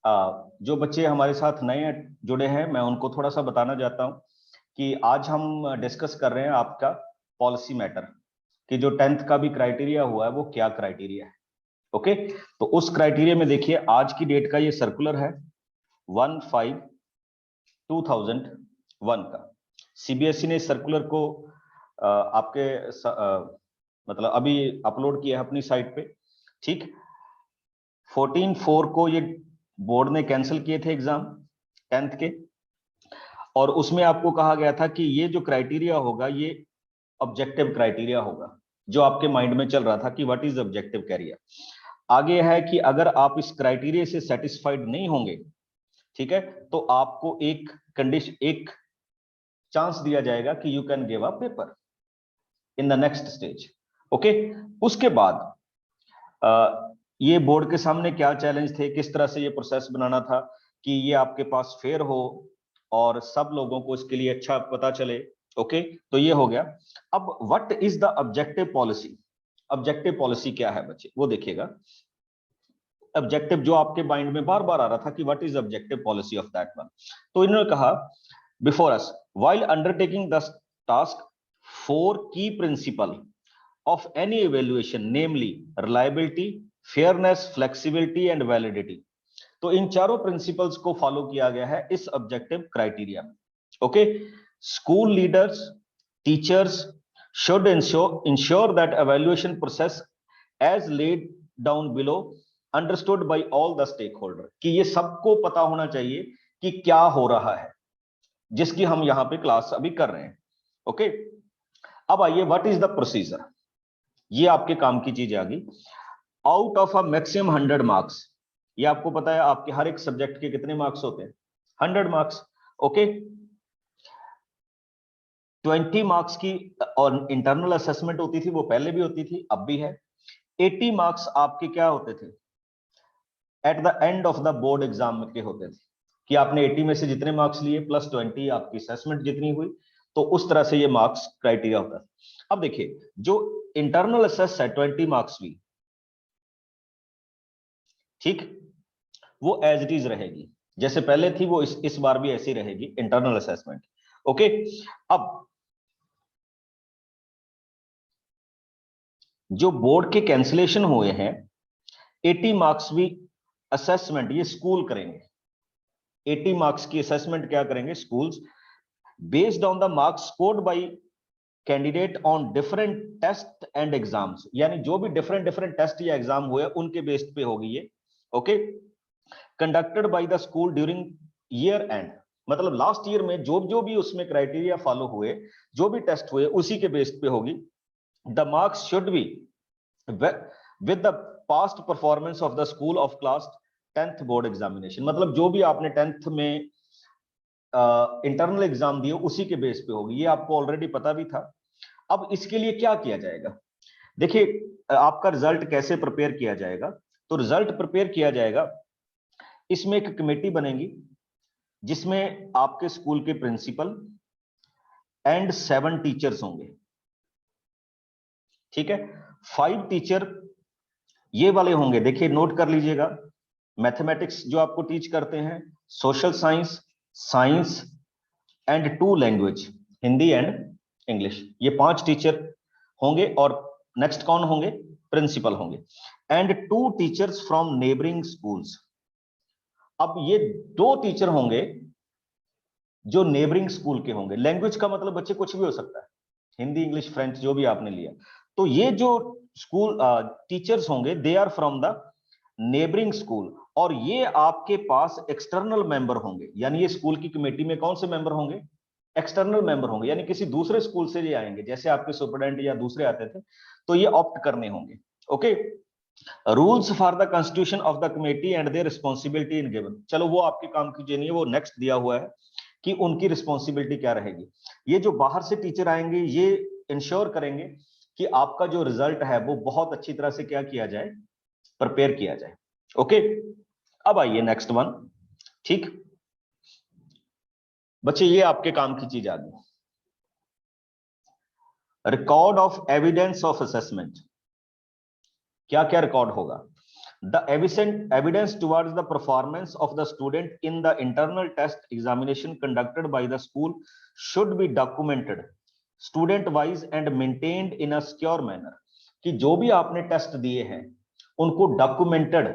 जो बच्चे हमारे साथ नए जुड़े हैं मैं उनको थोड़ा सा बताना चाहता हूं कि आज हम डिस्कस कर रहे हैं आपका पॉलिसी मैटर कि जो 10th का भी क्राइटेरिया हुआ है वो क्या क्राइटेरिया है। ओके, तो उस क्राइटेरिया में देखिए आज की डेट का ये सर्कुलर है 1/5/2001 का। सीबीएसई ने इस सर्कुलर को आपके मतलब अभी अपलोड किया है अपनी साइट पे। ठीक, 14/4 को ये बोर्ड ने कैंसिल किए थे एग्जाम 10th के, और उसमें आपको कहा गया था कि ये जो क्राइटेरिया होगा ये ऑब्जेक्टिव क्राइटेरिया होगा, जो आपके माइंड में चल रहा था कि व्हाट इज ऑब्जेक्टिव कैरियर। आगे है कि अगर आप इस क्राइटेरिया से सेटिस्फाइड नहीं होंगे, ठीक है, तो आपको एक कंडीशन, एक चांस दिया जाएगा कि you can give a paper in the next stage. Okay, उसके बाद ये बोर्ड के सामने क्या चैलेंज थे, किस तरह से ये प्रोसेस बनाना था कि ये आपके पास फेयर हो और सब लोगों को इसके लिए अच्छा पता चले। ओके, तो ये हो गया। अब what is the objective policy? Objective policy क्या है बच्चे, वो देखिएगा। ऑब्जेक्टिव जो आपके माइंड में बार बार आ रहा था कि what is objective policy of that one, तो इन्होंने कहा before us while undertaking the task 4 की principal of any evaluation namely reliability, fairness, flexibility and validity। तो इन चारों प्रिंसिपल्स को फॉलो किया गया है इस ऑब्जेक्टिव क्राइटेरिया में। Okay, school leaders, teachers should ensure that evaluation process as laid down below understood by all the stakeholder, कि ये सबको पता होना चाहिए कि क्या हो रहा है जिसकी हम यहां पे क्लास अभी कर रहे हैं। ओके, अब आइए व्हाट इज द प्रोसीजर। ये आपके काम की चीज आ गई। Out of a maximum 100 marks, ये आपको पता है आपके हर एक सब्जेक्ट के कितने मार्क्स होते हैं, 100 मार्क्स। ओके, 20 मार्क्स की और इंटरनल असेसमेंट होती थी, वो पहले भी होती थी अब भी है। 80 मार्क्स आपके क्या होते थे, at the end of the board exam के होते थे, कि आपने 80 में से जितने मार्क्स लिए प्लस 20 आपकी असेसमेंट जितनी हुई, तो उस तरह से ये मार्क्स क्राइटेरिया होता है। अब देखिए जो इंटरनल असेस है 20 मार्क्स भी, ठीक, वो एज इट इज रहेगी, जैसे पहले थी वो इस बार भी ऐसी रहेगी इंटरनल असेसमेंट। ओके, अब जो बोर्ड के कैंसिलेशन हुए हैं 80 मार्क्स भी असेसमेंट ये स्कूल करेंगे। 80 मार्क्स की असेसमेंट क्या करेंगे, schools, based on the marks scored by candidate on different test and exams, यानी जो भी डिफरेंट डिफरेंट टेस्ट या एग्जाम हुए उनके बेस्ड पे होगी ये। Okay, conducted by the school during year end, मतलब लास्ट ईयर में जो जो भी उसमें क्राइटेरिया फॉलो हुए, जो भी टेस्ट हुए उसी के बेस्ड पे होगी। The marks should be with the past performance of the school of class 10th board examination, मतलब जो भी आपने 10th में इंटरनल एग्जाम दिए उसी के बेस पे होगी। ये आपको ऑलरेडी पता भी था। अब इसके लिए क्या किया जाएगा, देखिए आपका रिजल्ट कैसे प्रिपेयर किया जाएगा। तो रिजल्ट प्रिपेयर किया जाएगा, इसमें एक कमेटी बनेगी जिसमें आपके स्कूल के प्रिंसिपल एंड 7 टीचर्स होंगे। ठीक है, 5 टीचर ये वाले होंगे, देखिए नोट कर लीजिएगा, मैथमेटिक्स जो आपको टीच करते हैं, social science, science and 2 language, Hindi and English, ये 5 टीचर होंगे। और नेक्स्ट कौन होंगे, प्रिंसिपल होंगे, and 2 teachers from neighbouring schools. अब ये 2 टीचर होंगे जो नेबरिंग स्कूल के होंगे। लैंग्वेज का मतलब बच्चे कुछ भी हो सकता है, हिंदी, इंग्लिश, फ्रेंच, जो भी आपने लिया। तो ये जो स्कूल टीचर्स होंगे they are from the neighbouring school, और ये आपके पास एक्सटर्नल मेंबर होंगे, यानी ये स्कूल की कमेटी में कौन से मेंबर होंगे, एक्सटर्नल मेंबर होंगे, यानी किसी दूसरे स्कूल से ये आएंगे, जैसे आपके सुपरडेंट या दूसरे आते थे, तो ये ऑप्ट करने होंगे। Okay, rules for the constitution of the committee and their responsibility in given, चलो वो आपके काम की नहीं है, वो नेक्स्ट दिया हुआ है कि उनकी रिस्पॉन्सिबिलिटी क्या रहेगी। ये जो बाहर से टीचर आएंगे ये इंश्योर करेंगे कि आपका जो रिजल्ट है वो बहुत अच्छी तरह से क्या किया जाए, प्रिपेयर किया जाए। ओके, अब आइए नेक्स्ट वन। ठीक बच्चे, ये आपके काम की चीज आ गई, record of evidence of assessment. क्या क्या रिकॉर्ड होगा, The evidence towards the performance of the student in the internal test examination conducted by the school should be documented student wise and maintained in a secure manner. कि जो भी आपने test दिए हैं उनको डॉक्यूमेंटेड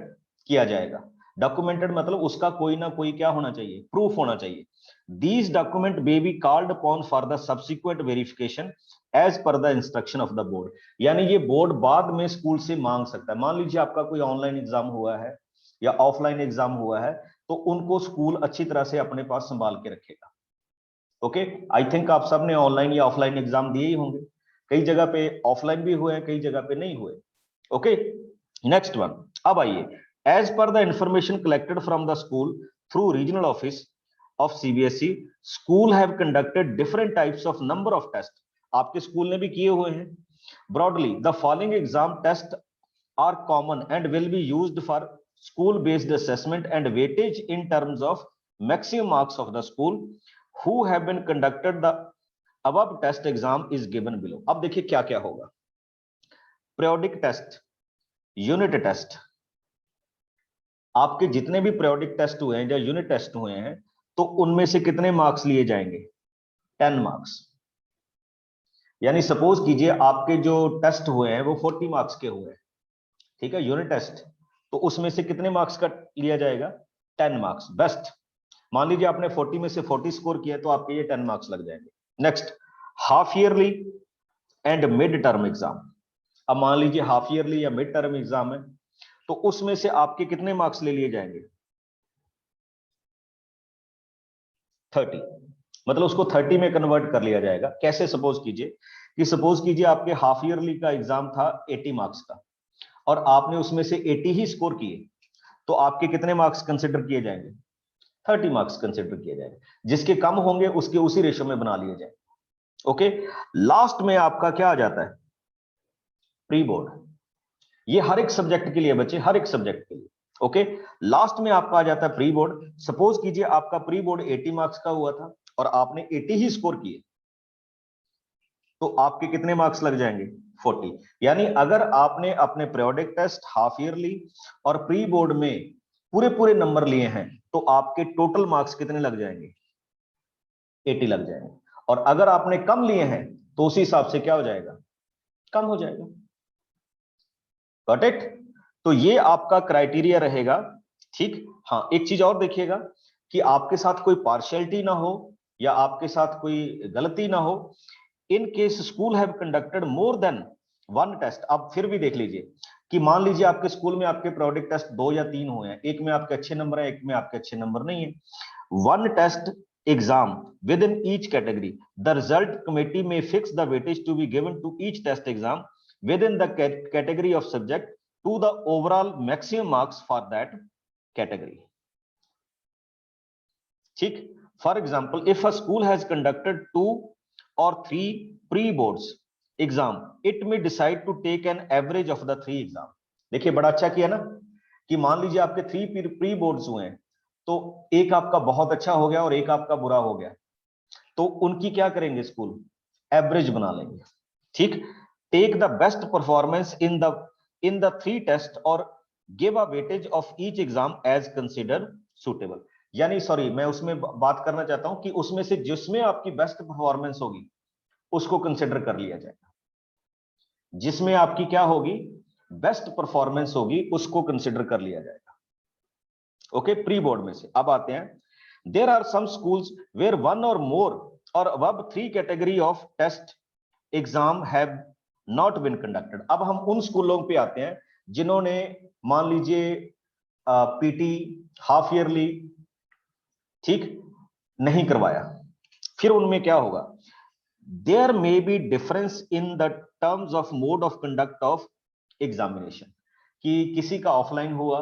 किया जाएगा। डॉक्यूमेंटेड मतलब उसका कोई ना कोई क्या होना चाहिए, प्रूफ होना चाहिए। These document may be called upon for the subsequent verification as per the instruction of the board। यानी ये बोर्ड बाद में स्कूल से मांग सकता है। मान लीजिए आपका कोई ऑनलाइन एग्जाम हुआ है या ऑफलाइन एग्जाम हुआ है, तो उनको स्कूल अच्छी तरह से अपने पास संभाल के रखेगा। ओके, आई थिंक आप सबने ऑनलाइन या ऑफलाइन एग्जाम दिए ही होंगे। कई जगह पे ऑफलाइन भी हुए हैं, कई जगह पे नहीं हुए। Okay, next one. अब आइए, as per the information collected from the school through regional office of CBSE, school have conducted different types of number of tests। आपके स्कूल ने भी किए हुए हैं। Broadly, the following exam tests are common and will be used for school based assessment and weightage in terms of maximum marks of the school who have been conducted the above test exam is given below। अब देखिए क्या क्या होगा। periodic test, unit test, आपके जितने भी periodic test हुए हैं या यूनिट टेस्ट हुए हैं तो उनमें से कितने मार्क्स लिए जाएंगे, 10 मार्क्स। यानी सपोज कीजिए आपके जो टेस्ट हुए हैं वो 40 मार्क्स के हुए हैं, ठीक है, यूनिट टेस्ट, तो उसमें से कितने मार्क्स का लिया जाएगा, 10 मार्क्स। बेस्ट, मान लीजिए आपने 40 में से 40 स्कोर किया तो आपके ये 10 मार्क्स लग जाएंगे। Next, half yearly and mid term exam. अब मान लीजिए हाफ ईयरली या मिड टर्म एग्जाम है तो उसमें से आपके कितने मार्क्स ले लिए जाएंगे, 30। मतलब उसको 30 में कन्वर्ट कर लिया जाएगा। कैसे, सपोज कीजिए आपके हाफ ईयरली का एग्जाम था 80 मार्क्स का और आपने उसमें से 80 ही स्कोर किए, तो आपके कितने मार्क्स कंसिडर किए जाएंगे, 30 मार्क्स कंसिडर किए जाएंगे। जिसके कम होंगे उसके उसी रेशो में बना लिए जाएंगे। ओके, लास्ट में आपका क्या आ जाता है, प्री बोर्ड। ये हर एक सब्जेक्ट के लिए बच्चे, हर एक सब्जेक्ट के लिए। ओके, लास्ट में आपका आ जाता है प्री बोर्ड। सपोज कीजिए आपका प्री बोर्ड 80 मार्क्स का हुआ था और आपने 80 ही स्कोर किए, तो आपके कितने मार्क्स लग जाएंगे, 40। यानी अगर आपने अपने पीरियोडिक टेस्ट, हाफ ईयरली और प्री बोर्ड में पूरे पूरे नंबर लिए हैं तो आपके टोटल मार्क्स कितने लग जाएंगे, 80 लग जाएंगे। और अगर आपने कम लिए हैं तो उसी हिसाब से क्या हो जाएगा, कम हो जाएगा। Got it? तो ये आपका क्राइटेरिया रहेगा, ठीक। हाँ, एक चीज और देखिएगा कि आपके साथ कोई पार्शियलिटी ना हो या आपके साथ कोई गलती ना हो। In case school have conducted more than one test. अब फिर भी देख लीजिए कि मान लीजिए आपके स्कूल में आपके पीरियोडिक टेस्ट 2 या 3 हुए हैं, एक में आपके अच्छे नंबर है, एक में आपके अच्छे नंबर नहीं है। One test exam within each category, the result committee may fix the weightage to be given to each test exam within the category of subject to the overall maximum marks for that category। ठीक। For example, if a school has conducted 2 or 3 pre-boards exam, it may decide to take an average of the 3 exam। देखिए बड़ा अच्छा किया ना कि मान लीजिए आपके 3 pre-boards हुए हैं तो एक आपका बहुत अच्छा हो गया और एक आपका बुरा हो गया, तो उनकी क्या करेंगे स्कूल, एवरेज बना लेंगे। ठीक, take the best performance in the 3 test और give a weightage of each exam as consider suitable. यानी सॉरी, मैं उसमें बात करना चाहता हूं कि उसमें से जिसमें आपकी बेस्ट परफॉर्मेंस होगी उसको कंसिडर कर लिया जाएगा। जिसमें आपकी क्या होगी, बेस्ट परफॉर्मेंस होगी, उसको कंसिडर कर लिया जाएगा। ओके, प्री बोर्ड में से अब आते हैं। There are some schools where 1 or more or above 3 category of test exam have not been conducted. अब हम उन स्कूलों पे आते हैं जिन्होंने मान लीजिए पीटी हाफ ईयरली ठीक नहीं करवाया। फिर उनमें क्या होगा, there may be difference in the terms of mode of conduct of examination, कि किसी का ऑफलाइन हुआ,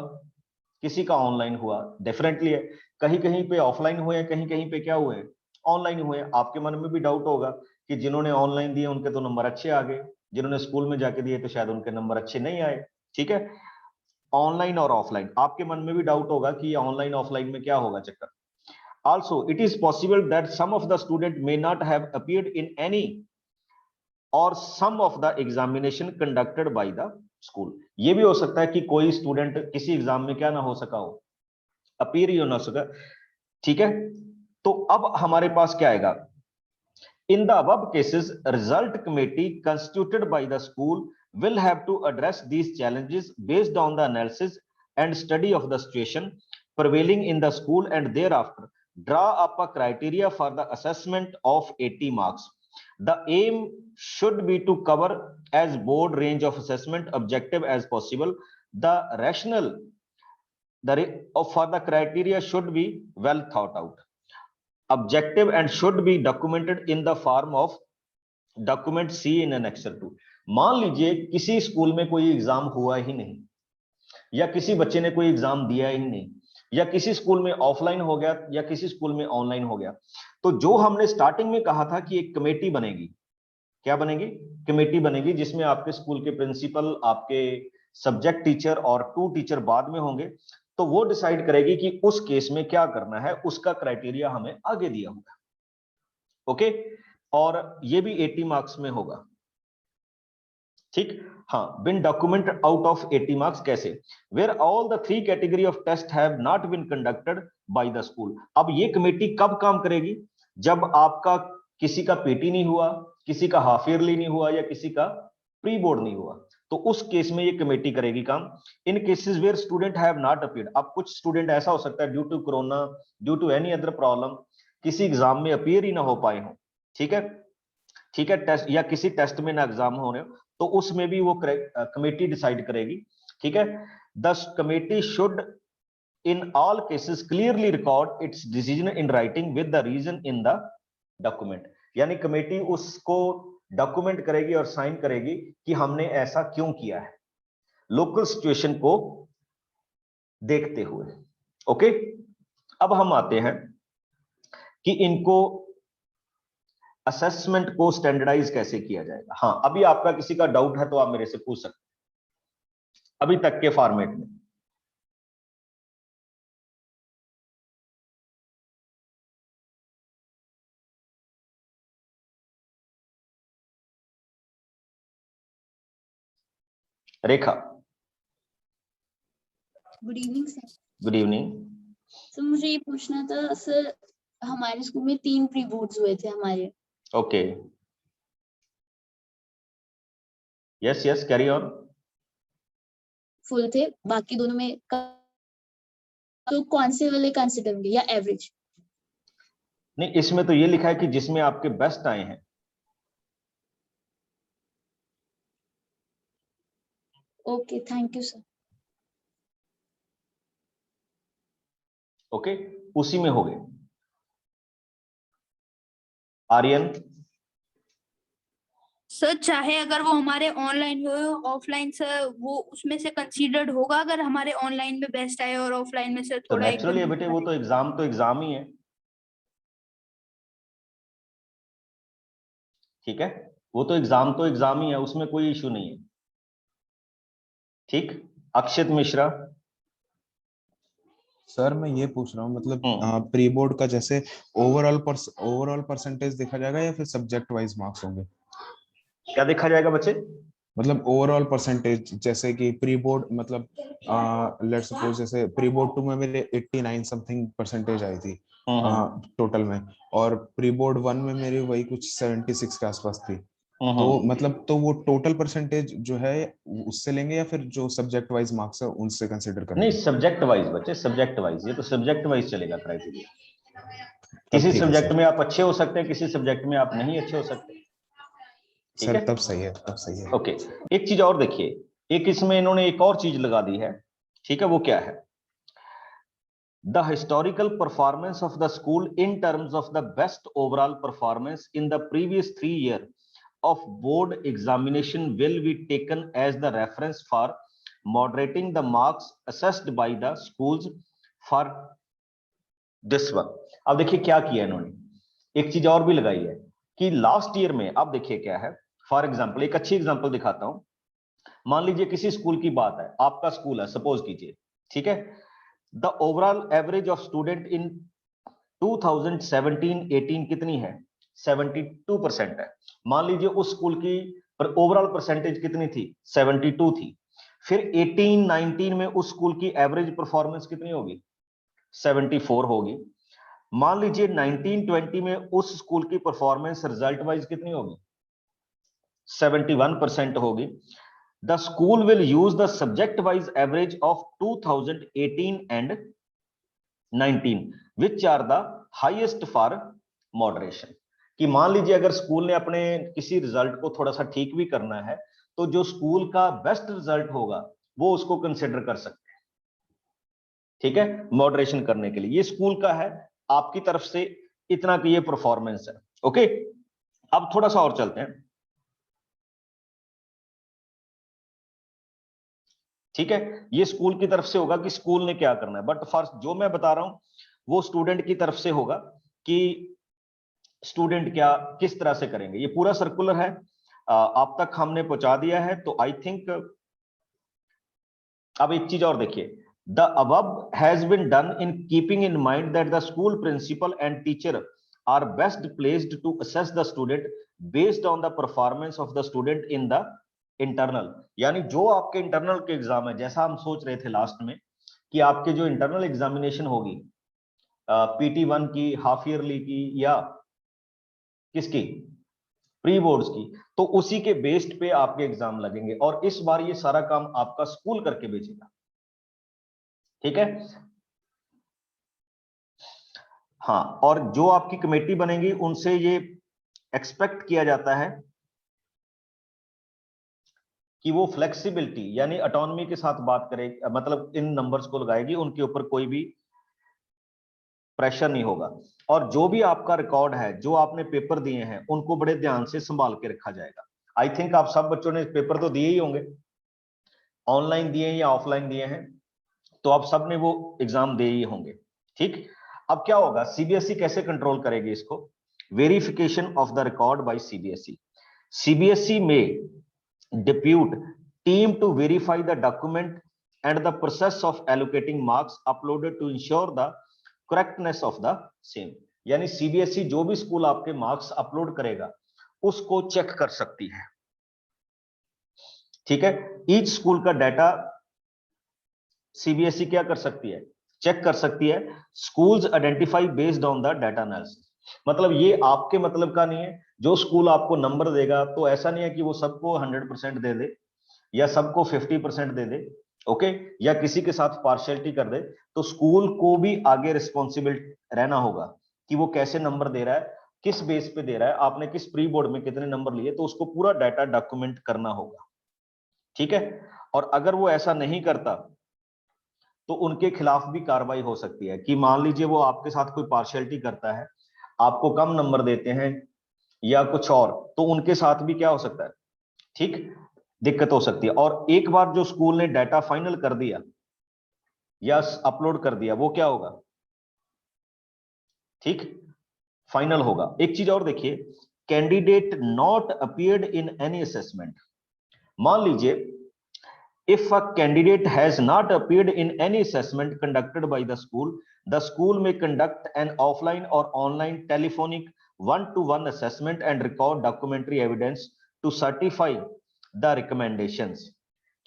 किसी का ऑनलाइन हुआ, डेफिनेटली है। कहीं कहीं पे ऑफलाइन हुए हैं, कहीं कहीं पे क्या हुए हैं, ऑनलाइन हुए हैं। आपके मन में भी डाउट होगा कि जिन्होंने ऑनलाइन दिए उनके तो नंबर अच्छे आ गए, जिन्होंने स्कूल में जाके दिए तो शायद उनके नंबर अच्छे नहीं आए। ठीक है, ऑनलाइन और ऑफलाइन, आपके मन में भी डाउट होगा कि ऑनलाइन ऑफलाइन में क्या होगा चक्कर। Also, it is possible that some of the student may not have appeared in any or some of the examination conducted by the school. ये भी हो सकता है कि कोई स्टूडेंट किसी एग्जाम में क्या ना हो सका हो, अपीयर ही हो ना सका, ठीक है। तो अब हमारे पास क्या आएगा, in the above cases result committee constituted bye the school will have to address these challenges based on the analysis and study of the situation prevailing in the school and thereafter draw up a criteria for the assessment of 80 marks. The aim should be to cover as broad range of assessment objective as possible. The rationale for the criteria should be well thought out, objective, and should be documented in the form of document C in annexure 2। मान लीजिए किसी school में कोई exam हुआ ही नहीं, या किसी बच्चे ने कोई एग्जाम दिया ही नहीं, या किसी स्कूल में ऑफलाइन हो गया या किसी स्कूल में ऑनलाइन हो गया, तो जो हमने स्टार्टिंग में कहा था कि एक कमेटी बनेगी, क्या बनेगी, कमेटी बनेगी, जिसमें आपके स्कूल के प्रिंसिपल, आपके सब्जेक्ट टीचर और 2 टीचर बाद में होंगे, तो वो डिसाइड करेगी कि उस केस में क्या करना है, उसका क्राइटेरिया हमें आगे दिया होगा। ओके, और ये भी 80 मार्क्स में होगा, ठीक। हाँ, बिन डॉक्यूमेंट आउट ऑफ 80 मार्क्स कैसे, where all the 3 category of test have not been conducted by the school. अब ये कमेटी कब काम करेगी, जब आपका किसी का पीटी नहीं हुआ, किसी का हाफ ईयरली नहीं हुआ, या किसी का प्री बोर्ड नहीं हुआ, तो उस केस में ये कमेटी करेगी काम। In cases where student have not appeared, अब कुछ स्टूडेंट ऐसा हो सकता है due to corona, due to any other problem, किसी एग्जाम में अपीयर ही ना हो पाए हो, ठीक है, ठीक है, टेस्ट या किसी टेस्ट में ना एग्जाम हो रहे हो, तो उसमें भी वो कमेटी डिसाइड करेगी, ठीक है। The committee should in all cases clearly record its decision in writing with the reason in the document, यानी कमेटी उसको डॉक्यूमेंट करेगी और साइन करेगी कि हमने ऐसा क्यों किया है, लोकल सिचुएशन को देखते हुए। ओके, अब हम आते हैं कि इनको असेसमेंट को स्टैंडर्डाइज कैसे किया जाएगा। हाँ, अभी आपका किसी का डाउट है तो आप मेरे से पूछ सकते हैं अभी तक के फॉर्मेट में। Rekha, good evening sir. Good evening sir, मुझे ये पूछना था सर, हमारे स्कूल में 3 प्री बोर्ड्स हुए थे हमारे। Okay, yes yes, carry on. Full थे, बाकी दोनों में तो कौन से वाले कंसिडर होंगे, या एवरेज? नहीं, इसमें तो ये लिखा है कि जिसमें आपके बेस्ट आए हैं। Okay, thank you sir. Okay, उसी में हो गए। आर्यन, सर चाहे अगर वो हमारे ऑनलाइन हो ऑफलाइन, सर वो उसमें से कंसीडर्ड होगा अगर हमारे ऑनलाइन में बेस्ट आए और ऑफलाइन में सर तो थोड़ा नेचुरली है बेटे, वो तो एग्जाम ही है, ठीक है, वो तो एग्जाम ही है, उसमें कोई इशू नहीं है, ठीक। अक्षित मिश्रा। सर मैं ये पूछ रहा हूँ, मतलब प्री बोर्ड का जैसे ओवरऑल परसेंटेज देखा जाएगा या फिर सब्जेक्ट वाइज मार्क्स होंगे? क्या देखा जाएगा बच्चे? मतलब ओवरऑल परसेंटेज, जैसे कि प्री बोर्ड, मतलब लेट्स सपोज जैसे प्री बोर्ड 2 में मेरे 89 समथिंग परसेंटेज आई थी टोटल में, और प्री बोर्ड 1 में मेरी वही कुछ 76 के आसपास थी। तो मतलब तो वो टोटल परसेंटेज जो है उससे लेंगे या फिर जो सब्जेक्ट वाइज मार्क्स है उनसे कंसीडर करेंगे? नहीं, सब्जेक्ट वाइज बच्चे, सब्जेक्ट वाइज, ये तो सब्जेक्ट वाइज चलेगा क्राइटेरिया। किसी ठीक है सब्जेक्ट सर। में आप अच्छे हो सकते हैं, किसी सब्जेक्ट में आप नहीं अच्छे हो सकते, ठीक सर है। तब सही है, तब सही है। ओके, एक चीज और देखिए, एक इसमें इन्होंने एक और चीज लगा दी है, ठीक है, वो क्या है, the historical performance of the school in terms of the best overall performance in the previous 3 year of board examination will be taken as the reference for moderating the marks assessed by the schools for this one। अब देखिए क्या किया इन्होंने, एक चीज और भी लगाई है कि लास्ट ईयर में, अब देखिए क्या है, फॉर एग्जांपल एक अच्छी एग्जांपल दिखाता हूं। मान लीजिए किसी स्कूल की बात है, आपका स्कूल है, सपोज कीजिए, ठीक है, the overall average of student in 2017-18 कितनी है, 72% है। मान लीजिए उस स्कूल की ओवरऑल परसेंटेज कितनी थी, 72 थी। फिर 18-19 में उस स्कूल की एवरेज परफॉर्मेंस कितनी होगी? 74 होगी। मान लीजिए 19-20 में उस स्कूल की परफॉर्मेंस रिजल्ट वाइज कितनी होगी? 71% होगी। The school will use the subject wise average of 2018 and 19 which are the highest for moderation। कि मान लीजिए अगर स्कूल ने अपने किसी रिजल्ट को थोड़ा सा ठीक भी करना है तो जो स्कूल का बेस्ट रिजल्ट होगा वो उसको कंसिडर कर सकते हैं, ठीक है, मॉडरेशन करने के लिए। ये स्कूल का है, आपकी तरफ से इतना की ये परफॉर्मेंस है। ओके, अब थोड़ा सा और चलते हैं, ठीक है। ये स्कूल की तरफ से होगा कि स्कूल ने क्या करना है, बट फर्स्ट जो मैं बता रहा हूं वो स्टूडेंट की तरफ से होगा कि स्टूडेंट क्या किस तरह से करेंगे। ये पूरा सर्कुलर है, आप तक हमने पहुंचा दिया है। तो आई थिंक अब एक चीज और देखिए, the above has been done in keeping in mind that the school principal and teacher are best placed to assess the student based on the performance of the student in the internal. यानी जो आपके internal के exam है, जैसा हम सोच रहे थे लास्ट में कि आपके जो इंटरनल एग्जामिनेशन होगी PT1 की, हाफ ईयरली की या किसकी, प्री बोर्ड्स की, तो उसी के बेस्ड पे आपके एग्जाम लगेंगे और इस बार ये सारा काम आपका स्कूल करके भेजेगा, ठीक है। हाँ, और जो आपकी कमेटी बनेगी उनसे ये एक्सपेक्ट किया जाता है कि वो फ्लेक्सिबिलिटी यानी ऑटोनॉमी के साथ बात करे, मतलब इन नंबर्स को लगाएगी, उनके ऊपर कोई भी प्रेशर नहीं होगा। और जो भी आपका रिकॉर्ड है, जो आपने पेपर दिए हैं, उनको बड़े ध्यान से संभाल के रखा जाएगा। आई थिंक आप सब बच्चों ने पेपर तो दिए ही होंगे, ऑनलाइन दिए या ऑफलाइन दिए हैं, तो आप सब ने वो एग्जाम दे ही होंगे, ठीक। अब क्या होगा, सीबीएसई कैसे कंट्रोल करेगी इसको? Verification of the record by CBSE. CBSE में depute team to verify the document and the process of allocating marks uploaded to ensure the correctness of the same। यानी सीबीएसई जो भी स्कूल आपके marks upload करेगा उसको check कर सकती है, ठीक है। ईच स्कूल का डाटा सीबीएसई क्या कर सकती है, चेक कर सकती है। Schools identify based on the data analysis. मतलब ये आपके मतलब का नहीं है, जो स्कूल आपको नंबर देगा तो ऐसा नहीं है कि वो सबको 100% दे दे या सबको 50% दे दे, ओके, या किसी के साथ पार्शियलिटी कर दे। तो स्कूल को भी आगे रिस्पॉन्सिबल रहना होगा कि वो कैसे नंबर दे रहा है, किस बेस पे दे रहा है, आपने किस प्री बोर्ड में कितने नंबर लिए, तो उसको पूरा डाटा डॉक्यूमेंट करना होगा, ठीक है। और अगर वो ऐसा नहीं करता तो उनके खिलाफ भी कार्रवाई हो सकती है कि मान लीजिए वो आपके साथ कोई पार्शियलिटी करता है, आपको कम नंबर देते हैं या कुछ और, तो उनके साथ भी क्या हो सकता है, ठीक, दिक्कत हो सकती है। और एक बार जो स्कूल ने डाटा फाइनल कर दिया या अपलोड कर दिया, वो क्या होगा, ठीक, फाइनल होगा। एक चीज और देखिए, candidate not appeared in any assessment. मान लीजिए if a candidate has not appeared in any assessment conducted by the school may conduct an offline or online telephonic one-to-one assessment and record documentary evidence to certify the recommendations।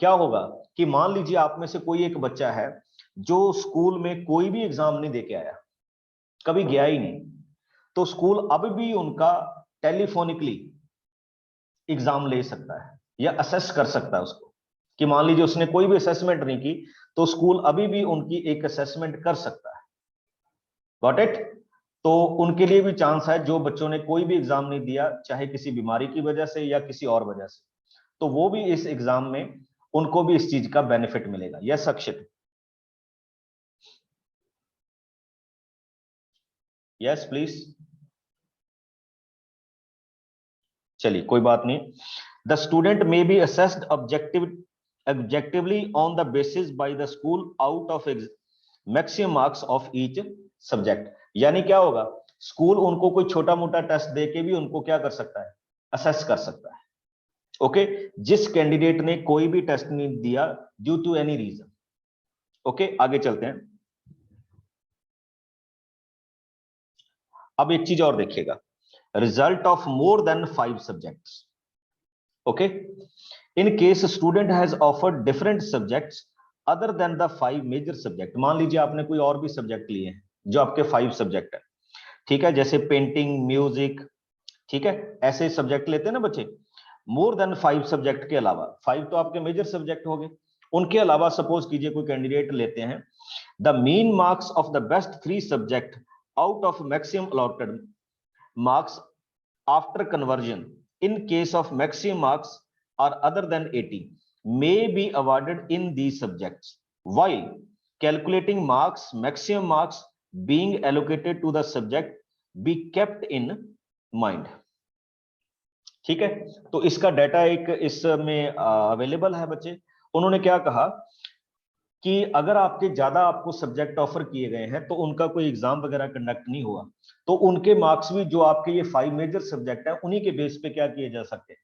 क्या होगा कि मान लीजिए आप में से कोई एक बच्चा है जो स्कूल में कोई भी एग्जाम नहीं देके आया, कभी गया ही नहीं, तो स्कूल अब भी उनका टेलीफोनिकली एग्जाम ले सकता है या असेस कर सकता है उसको, कि मान लीजिए उसने कोई भी असेसमेंट नहीं की तो स्कूल अभी भी उनकी एक असेसमेंट कर सकता है। Got it? तो उनके लिए भी चांस है, जो बच्चों ने कोई भी एग्जाम नहीं दिया, चाहे किसी बीमारी की वजह से या किसी और वजह से, तो वो भी इस एग्जाम में उनको भी इस चीज का बेनिफिट मिलेगा। यस अक्षित? Yes please. चलिए कोई बात नहीं। The student may be assessed objectively on the basis by the school out of maximum marks of each subject। यानी क्या होगा, स्कूल उनको कोई छोटा मोटा टेस्ट देके भी उनको क्या कर सकता है, असेस कर सकता है, ओके। जिस कैंडिडेट ने कोई भी टेस्ट नहीं दिया due to any reason, okay. आगे चलते हैं। अब एक चीज और देखिएगा, result of more than 5 subjects, okay. In case student has offered different subjects other than the 5 major subject. मान लीजिए आपने कोई और भी सब्जेक्ट लिए हैं जो आपके 5 सब्जेक्ट है, ठीक है, जैसे पेंटिंग, म्यूजिक, ठीक है, ऐसे सब्जेक्ट लेते हैं ना बच्चे। मोर देन 5 सब्जेक्ट के अलावा, 5 तो आपके मेजर सब्जेक्ट हो गए, उनके अलावा सपोज कीजिए कोई कैंडिडेट लेते हैं, the mean marks of the best 3 subject out of maximum allotted marks after conversion in case of maximum marks are other than 80 may be awarded in these subjects while calculating marks maximum marks being allocated to the subject be kept in mind। ठीक है, तो इसका data एक इसमें available है बच्चे। उन्होंने क्या कहा कि अगर आपके ज्यादा आपको सब्जेक्ट ऑफर किए गए हैं तो उनका कोई एग्जाम वगैरह कंडक्ट नहीं हुआ तो उनके मार्क्स भी जो आपके ये 5 मेजर सब्जेक्ट है उन्हीं के बेस पे क्या किए जा सकते हैं,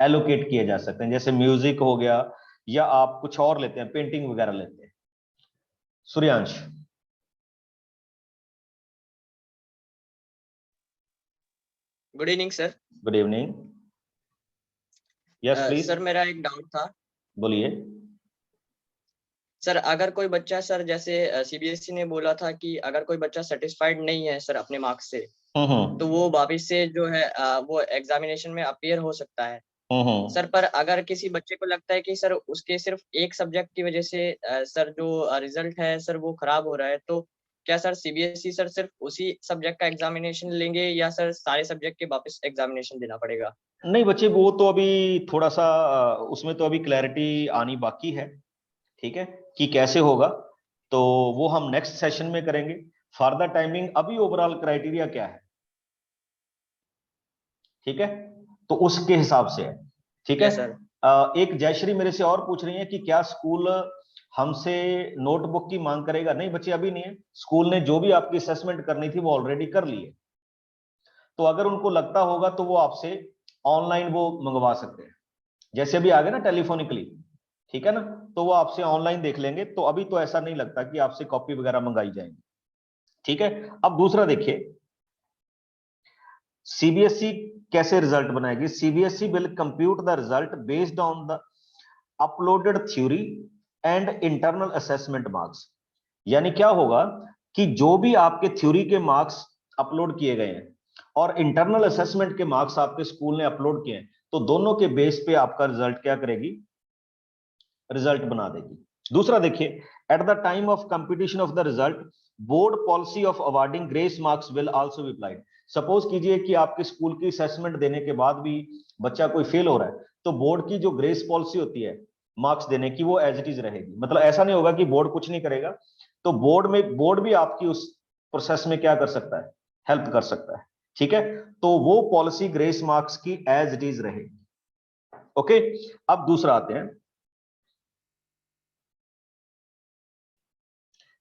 एलोकेट किए जा सकते हैं। जैसे म्यूजिक हो गया या आप कुछ और लेते हैं, पेंटिंग वगैरह लेते हैं। Suryansh. Good evening sir. Good evening. Yes please. Sir मेरा एक डाउट था। बोलिए। सर अगर कोई बच्चा, सर जैसे सीबीएसई ने बोला था कि अगर कोई बच्चा सेटिस्फाइड नहीं है सर अपने मार्क्स से तो वो वापस से जो है वो एग्जामिनेशन में अपीयर हो सकता है सर। पर अगर किसी बच्चे को लगता है कि सर उसके सिर्फ एक सब्जेक्ट की वजह से सर जो रिजल्ट है सर वो खराब हो रहा है, तो क्या सर सीबीएसई सर सिर्फ उसी सब्जेक्ट का एग्जामिनेशन लेंगे या सर सारे सब्जेक्ट के वापस एग्जामिनेशन देना पड़ेगा? नहीं बच्चे, वो तो अभी थोड़ा सा उसमें तो अभी क्लैरिटी आनी बाकी है, ठीक है, कि कैसे होगा, तो वो हम नेक्स्ट सेशन में करेंगे। फॉर द टाइमिंग अभी ओवरऑल क्राइटेरिया क्या है, ठीक है, तो उसके हिसाब से है, ठीक है सर। एक जयश्री मेरे से और पूछ रही है कि क्या स्कूल हमसे नोटबुक की मांग करेगा? नहीं बच्चे, अभी नहीं है। स्कूल ने जो भी आपकी असेसमेंट करनी थी वो ऑलरेडी कर ली है, तो अगर उनको लगता होगा तो वो आपसे ऑनलाइन वो मंगवा सकते हैं, जैसे अभी आ गए ना टेलीफोनिकली, ठीक है ना, तो वो आपसे ऑनलाइन देख लेंगे। तो अभी तो ऐसा नहीं लगता कि आपसे कॉपी वगैरह मंगाई जाएंगी, ठीक है। अब दूसरा देखिए, सीबीएसई कैसे रिजल्ट बनाएगी। CBSE will compute the result based on the uploaded theory and internal assessment marks. यानी क्या होगा कि जो भी आपके थ्योरी के मार्क्स अपलोड किए गए हैं और इंटरनल असेसमेंट के मार्क्स आपके स्कूल ने अपलोड किए हैं, तो दोनों के बेस पे आपका रिजल्ट क्या करेगी, रिजल्ट बना देगी। दूसरा देखिए, at the time of computation of the result board policy of awarding grace marks will also be applied. Suppose कीजिए कि आपके स्कूल की असेसमेंट देने के बाद भी बच्चा कोई फेल हो रहा है, तो बोर्ड की जो ग्रेस पॉलिसी होती है मार्क्स देने की वो एज इट इज रहेगी। मतलब ऐसा नहीं होगा कि बोर्ड कुछ नहीं करेगा, तो बोर्ड भी आपकी उस प्रोसेस में क्या कर सकता है, हेल्प कर सकता है, ठीक है। तो वो पॉलिसी ग्रेस मार्क्स की एज इट इज रहेगी, ओके। अब दूसरा आते हैं,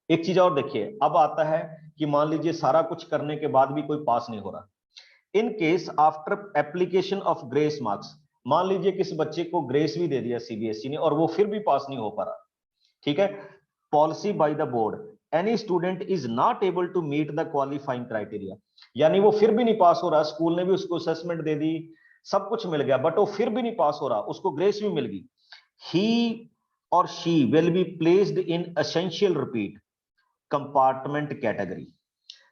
एक चीज और देखिए, अब आता है कि मान लीजिए सारा कुछ करने के बाद भी कोई पास नहीं हो रहा। In case after application of grace marks, मान लीजिए किस बच्चे को ग्रेस भी दे दिया सीबीएसई ने और वो फिर भी पास नहीं हो पा रहा, ठीक है। Policy by the board, any student is not able to meet the qualifying criteria, यानी वो फिर भी नहीं पास हो रहा, स्कूल ने भी उसको असेसमेंट दे दी, सब कुछ मिल गया, बट वो फिर भी नहीं पास हो रहा, उसको ग्रेस भी मिल गई, ही और she will be placed in essential repeat compartment category.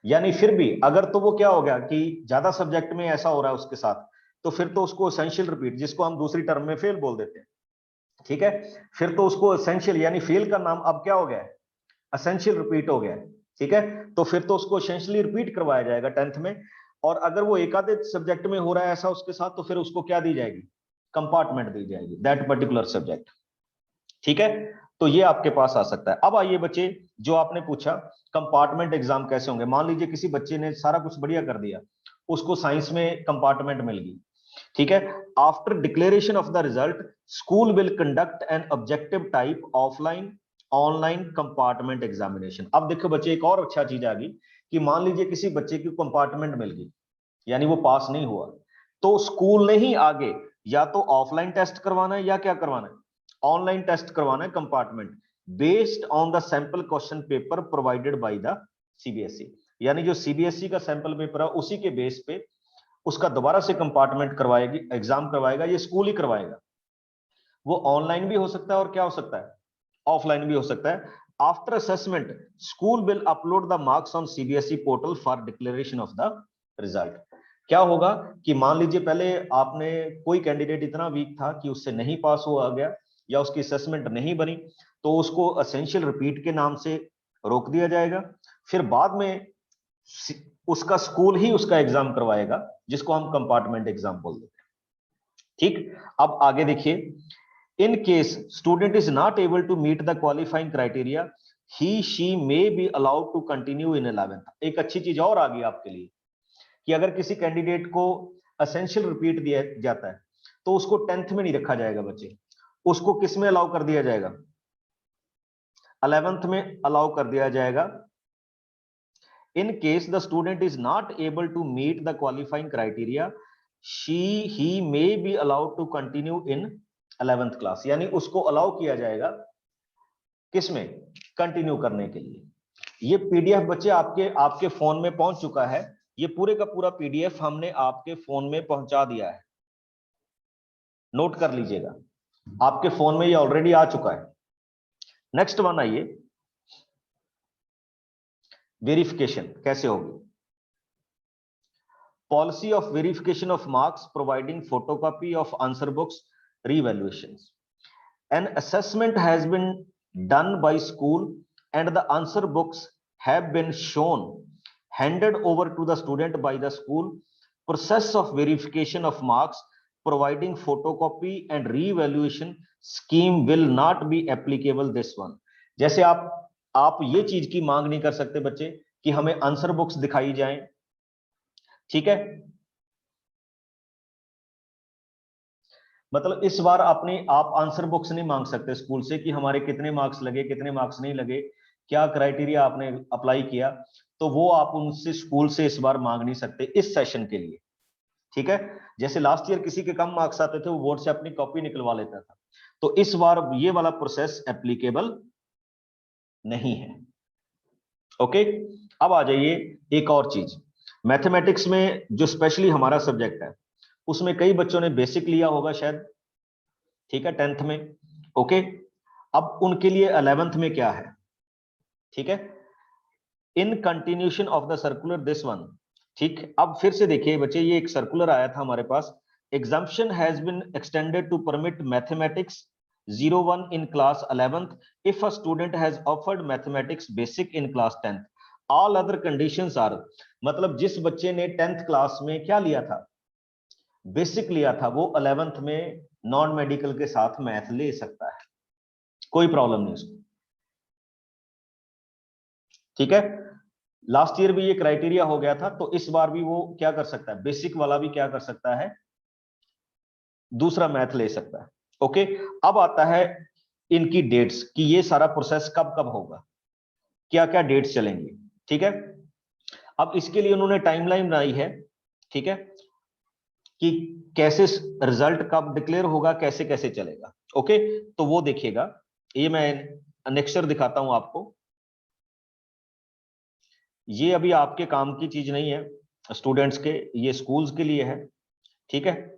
यानी फिर भी अगर तो वो क्या हो गया कि ज्यादा सब्जेक्ट में ऐसा हो रहा है उसके साथ, तो फिर तो उसको एसेंशियल रिपीट, जिसको हम दूसरी टर्म में फेल बोल देते हैं, ठीक है, फिर तो उसको एसेंशियल यानी फेल का नाम अब क्या हो गया है, एसेंशियल रिपीट हो गया है, ठीक है। तो फिर तो उसको एसेंशियली रिपीट करवाया जाएगा 10th में, और अगर वो एक आधे सब्जेक्ट में हो रहा है ऐसा उसके साथ, तो फिर उसको क्या दी जाएगी, कंपार्टमेंट दी जाएगी, दैट पर्टिकुलर सब्जेक्ट, ठीक है। तो ये आपके पास आ सकता है। अब आइए बच्चे, जो आपने पूछा कंपार्टमेंट एग्जाम कैसे होंगे। मान लीजिए किसी बच्चे ने सारा कुछ बढ़िया कर दिया, उसको साइंस में कंपार्टमेंट मिल गई, ठीक है। After declaration of the result school will conduct an objective type offline online compartment examination. अब देखो बच्चे, एक और अच्छा चीज आ गई कि मान लीजिए किसी बच्चे की कंपार्टमेंट मिल गई, यानी वो पास नहीं हुआ, तो स्कूल ने ही आगे या तो ऑफलाइन टेस्ट करवाना है या क्या करवाना है, ऑनलाइन टेस्ट करवाना है compartment, based on the sample question paper provided by the CBSE. यानी जो सीबीएसई का सैंपल पेपर है उसी के बेस पे उसका दोबारा से कंपार्टमेंट करवाएगी, एग्जाम करवाएगा, ये स्कूल ही करवाएगा। वो ऑनलाइन भी हो सकता है और क्या हो सकता है, ऑफलाइन भी हो सकता है। After assessment school will upload the marks on CBSE portal for declaration of the result. क्या होगा कि मान लीजिए पहले आपने कोई कैंडिडेट इतना वीक था कि उससे नहीं पास हुआ गया या उसकी असेसमेंट नहीं बनी, तो उसको एसेंशियल रिपीट के नाम से रोक दिया जाएगा। फिर बाद में उसका स्कूल ही उसका एग्जाम करवाएगा, जिसको हम कंपार्टमेंट एग्जाम बोल देते हैं। ठीक, अब आगे देखिए, in case student is not able to meet the qualifying criteria he she may be allowed to continue in 11th। एक अच्छी चीज और आ गई आपके लिए कि अगर किसी कैंडिडेट को एसेंशियल रिपीट दिया जाता है तो उसको 10th में नहीं रखा जाएगा बच्चे, उसको किस में अलाउ कर दिया जाएगा, 11th में अलाउ कर दिया जाएगा। In case the student is not able to meet the qualifying criteria, he may be allowed to continue in 11th class। यानी उसको अलाउ किया जाएगा किसमें, कंटिन्यू करने के लिए। ये पीडीएफ बच्चे आपके फोन में पहुंच चुका है, ये पूरे का पूरा पीडीएफ हमने आपके फोन में पहुंचा दिया है, नोट कर लीजिएगा, आपके फोन में ये ऑलरेडी आ चुका है। नेक्स्ट वन आइए, वेरिफिकेशन कैसे होगी। Policy of verification of marks providing photocopy of answer books revaluations. An assessment has been done by school and the answer books have been shown handed over to the student by the school. Process of verification of marks providing photocopy and revaluation scheme will not be applicable this one। जैसे आप ये चीज की मांग नहीं कर सकते बच्चे कि हमें आंसर बुक्स दिखाई जाएं, ठीक है। मतलब इस बार आप आंसर बुक्स नहीं मांग सकते स्कूल से कि हमारे कितने मार्क्स लगे, कितने मार्क्स नहीं लगे, क्या क्राइटेरिया आपने अप्लाई किया, तो वो आप उनसे स्कूल से इस बार मांग नहीं सकते इस सेशन के लिए, ठीक है। जैसे लास्ट ईयर किसी के कम मार्क्स आते थे वो बोर्ड से अपनी कॉपी निकलवा लेता था, तो इस बार ये वाला प्रोसेस एप्लीकेबल नहीं है। ओके, अब आ जाइए एक और चीज, मैथमेटिक्स में जो स्पेशली हमारा सब्जेक्ट है उसमें कई बच्चों ने बेसिक लिया होगा शायद, ठीक है, 10th में। ओके, अब उनके लिए 11th में क्या है, ठीक है, in continuation of the circular this one. ठीक, अब फिर से देखिए बच्चे, ये एक सर्कुलर आया था हमारे पास, exemption has been extended to permit mathematics 01 in class 11th if a student has offered mathematics basic in class 10th। all other conditions are, मतलब जिस बच्चे ने 10th क्लास में क्या लिया था, बेसिक लिया था, वो 11th में नॉन मेडिकल के साथ मैथ ले सकता है, कोई प्रॉब्लम नहीं उसको, ठीक है। लास्ट ईयर भी ये क्राइटेरिया हो गया था, तो इस बार भी वो क्या कर सकता है, बेसिक वाला भी क्या कर सकता है, दूसरा मैथ ले सकता है। ओके, अब आता है इनकी डेट्स कि ये सारा प्रोसेस कब कब होगा, क्या क्या डेट्स चलेंगी, ठीक है। अब इसके लिए उन्होंने टाइमलाइन बनाई है, ठीक है, कि कैसे रिजल्ट कब डिक्लेयर होगा, कैसे कैसे चलेगा। ओके, तो वो देखिएगा, ये मैं नेक्स्ट दिखाता हूं आपको, ये अभी आपके काम की चीज नहीं है स्टूडेंट्स के, ये स्कूल्स के लिए है, ठीक है।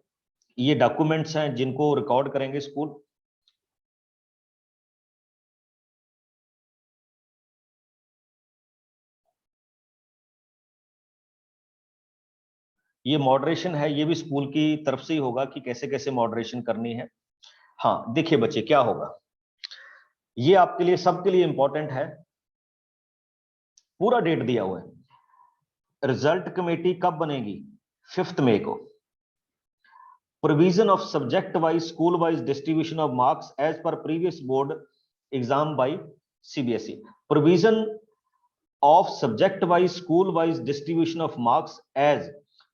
ये डॉक्यूमेंट्स हैं जिनको रिकॉर्ड करेंगे स्कूल। ये मॉडरेशन है, ये भी स्कूल की तरफ से ही होगा कि कैसे कैसे मॉडरेशन करनी है। हाँ देखिए बच्चे क्या होगा, ये आपके लिए सबके लिए इंपॉर्टेंट है, पूरा डेट दिया हुआ है। रिजल्ट कमेटी कब बनेगी, 5 मई को। Provision of subject wise school wise distribution of marks as per previous board exam by CBSE. Provision of subject wise school wise distribution of marks as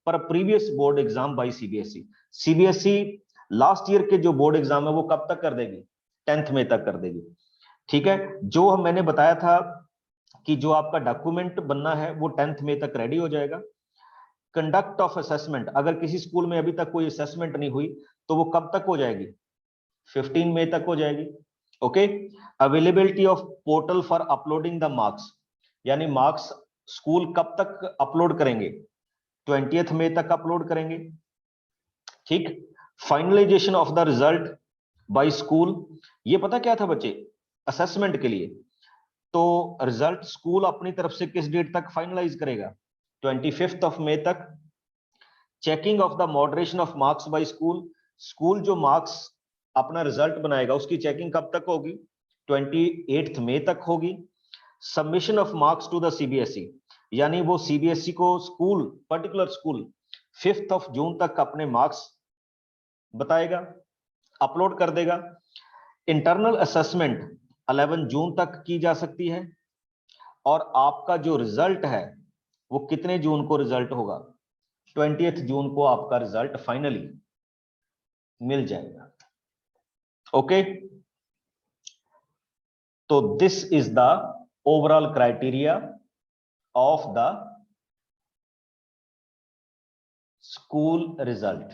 per previous board exam by CBSE. CBSE last year के जो board exam है वो कब तक कर देगी, 10th मई तक कर देगी, ठीक है। जो मैंने बताया था कि जो आपका डॉक्यूमेंट बनना है वो 10th मई तक रेडी हो जाएगा। कंडक्ट ऑफ असेसमेंट, अगर किसी स्कूल में अभी तक कोई असेसमेंट नहीं हुई तो वो कब तक हो जाएगी, 15 मई तक हो जाएगी। Okay, availability of portal for uploading the marks, यानी मार्क्स स्कूल कब तक अपलोड करेंगे, 20th मई तक अपलोड करेंगे, ठीक। Finalisation of the result by school. ये पता क्या था बच्चे, असेसमेंट के लिए। तो रिजल्ट स्कूल अपनी तरफ से किस डेट तक फाइनलाइज करेगा, 25 मई तक। Checking of the moderation of marks bye school, school जो मार्क्स अपना रिजल्ट बनाएगा उसकी चेकिंग कब तक होगी, 28 मई तक होगी। Submission of marks to the CBSE, यानी वो सीबीएसई को स्कूल, पर्टिकुलर स्कूल 5 जून तक अपने मार्क्स बताएगा, अपलोड कर देगा। इंटरनल असेसमेंट 11 जून तक की जा सकती है, और आपका जो रिजल्ट है वो कितने जून को रिजल्ट होगा, 20 जून को आपका रिजल्ट फाइनली मिल जाएगा। ओके, तो this is the overall criteria of the school result,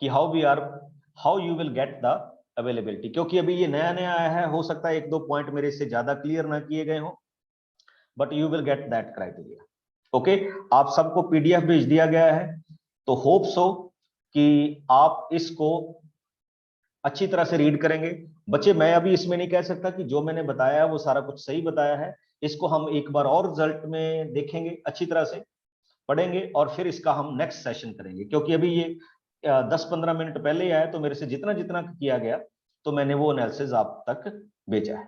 कि how you will get the availability. क्योंकि अभी ये नया नया आया है, हो सकता है 1-2 पॉइंट मेरे से ज्यादा क्लियर ना किए गए हो, but you will get that criteria. Okay, आप सबको पीडीएफ भेज दिया गया है, तो होप सो कि आप इसको अच्छी तरह से रीड करेंगे। बच्चे मैं अभी इसमें नहीं कह सकता कि जो मैंने बताया है वो सारा कुछ सही बताया है, इसको हम एक बार और रिजल्ट में देखेंगे, अच्छी तरह से पढ़ेंगे, और फिर इसका हम नेक्स्ट सेशन करेंगे। क्योंकि अभी ये 10-15 मिनट पहले ही आया, तो मेरे से जितना जितना किया गया तो मैंने वो एनालिसिस आप तक भेजा है।